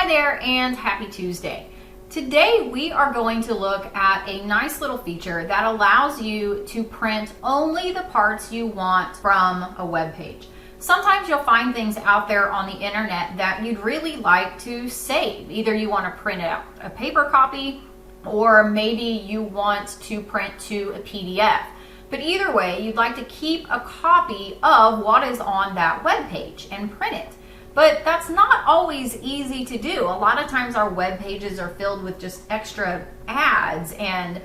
there and happy Tuesday. Today we are going to look at a nice little feature that allows you to print only the parts you want from a web page. Sometimes you'll find things out there on the internet that you'd really like to save. Either you want to print out a paper copy or maybe you want to print to a PDF. But either way, you'd like to keep a copy of what is on that web page and print it. But that's not always easy to do. A lot of times our web pages are filled with just extra ads and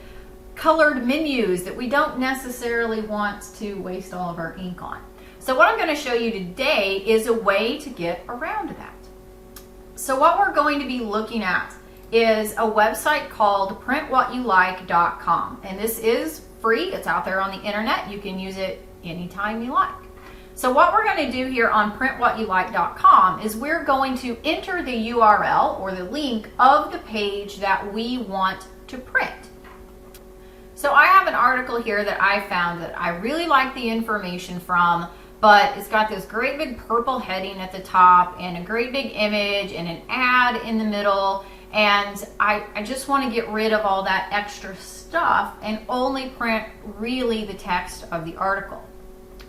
colored menus that we don't necessarily want to waste all of our ink on. So what I'm going to show you today is a way to get around that. So what we're going to be looking at is a website called Printwhatyoulike.com. And this is free. It's out there on the internet. You can use it anytime you like. So what we're going to do here on Printwhatyoulike.com is we're going to enter the URL or the link of the page that we want to print. So I have an article here that I found that I really like the information from, but it's got this great big purple heading at the top and a great big image and an ad in the middle. And I just want to get rid of all that extra stuff and only print really the text of the article.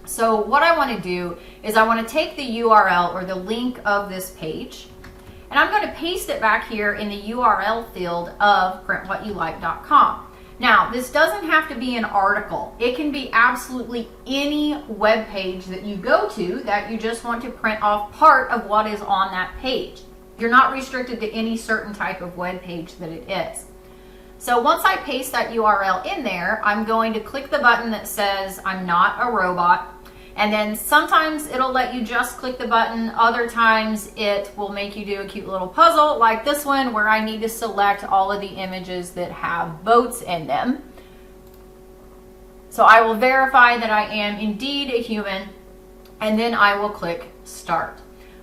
So what I want to do is I want to take the URL or the link of this page and I'm going to paste it back here in the URL field of printwhatyoulike.com. Now, this doesn't have to be an article. It can be absolutely any web page that you go to that you just want to print off part of what is on that page. You're not restricted to any certain type of web page that it is. So once I paste that URL in there, I'm going to click the button that says I'm not a robot. And then sometimes it'll let you just click the button. Other times it will make you do a cute little puzzle like this one where I need to select all of the images that have boats in them. So I will verify that I am indeed a human and then I will click start.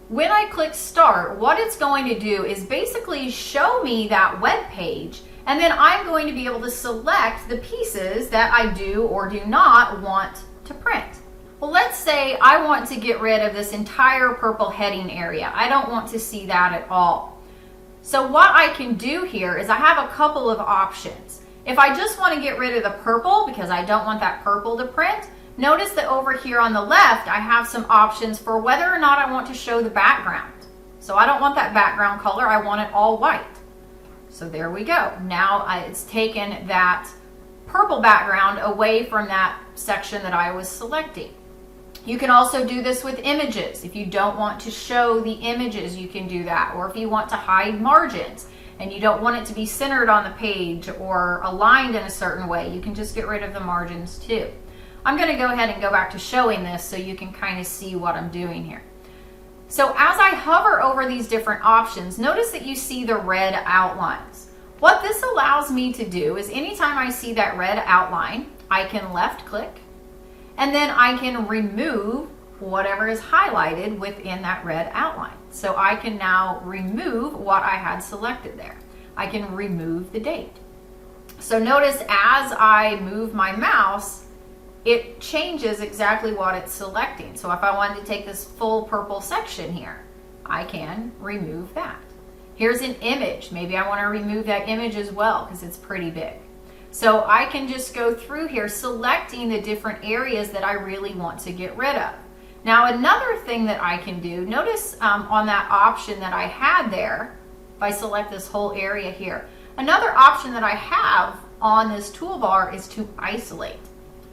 When I click start, what it's going to do is basically show me that web page, and then I'm going to be able to select the pieces that I do or do not want to print. Well, let's say I want to get rid of this entire purple heading area. I don't want to see that at all. So what I can do here is I have a couple of options. If I just want to get rid of the purple because I don't want that purple to print, notice that over here on the left, I have some options for whether or not I want to show the background. So I don't want that background color. I want it all white. So there we go. Now it's taken that purple background away from that section that I was selecting. You can also do this with images. If you don't want to show the images, you can do that. Or if you want to hide margins and you don't want it to be centered on the page or aligned in a certain way, you can just get rid of the margins too. I'm going to go ahead and go back to showing this so you can kind of see what I'm doing here. So as I hover over these different options, notice that you see the red outlines. What this allows me to do is anytime I see that red outline, I can left click and then I can remove whatever is highlighted within that red outline. So I can now remove what I had selected there. I can remove the date. So notice as I move my mouse, it changes exactly what it's selecting. So if I wanted to take this full purple section here, I can remove that. Here's an image. Maybe I want to remove that image as well because it's pretty big. So I can just go through here selecting the different areas that I really want to get rid of. Now another thing that I can do, notice on that option that I had there, if I select this whole area here, another option that I have on this toolbar is to isolate.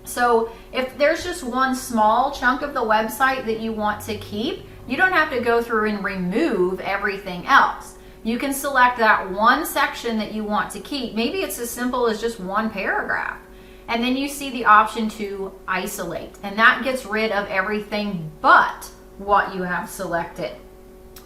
So if there's just one small chunk of the website that you want to keep, you don't have to go through and remove everything else. You can select that one section that you want to keep. Maybe it's as simple as just one paragraph. And then you see the option to isolate. And that gets rid of everything but what you have selected.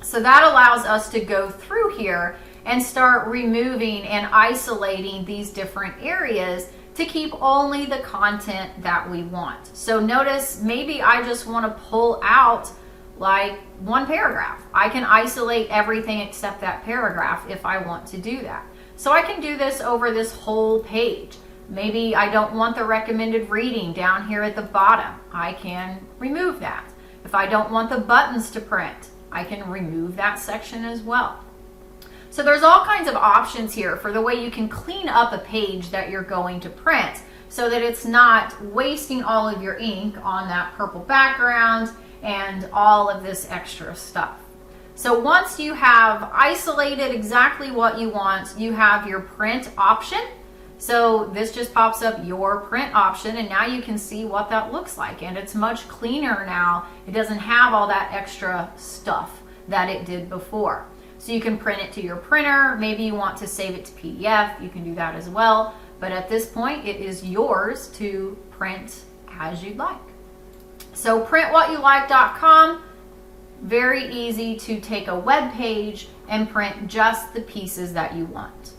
So that allows us to go through here and start removing and isolating these different areas to keep only the content that we want. So notice maybe I just want to pull out like one paragraph. I can isolate everything except that paragraph if I want to do that. So I can do this over this whole page. Maybe I don't want the recommended reading down here at the bottom. I can remove that. If I don't want the buttons to print, I can remove that section as well. So there's all kinds of options here for the way you can clean up a page that you're going to print so that it's not wasting all of your ink on that purple background and all of this extra stuff. So once you have isolated exactly what you want, you have your print option. So this just pops up your print option, and now you can see what that looks like, and it's much cleaner now. It doesn't have all that extra stuff that it did before. So you can print it to your printer. Maybe you want to save it to PDF. You can do that as well. But at this point, it is yours to print as you'd like. So printwhatyoulike.com, very easy to take a web page and print just the pieces that you want.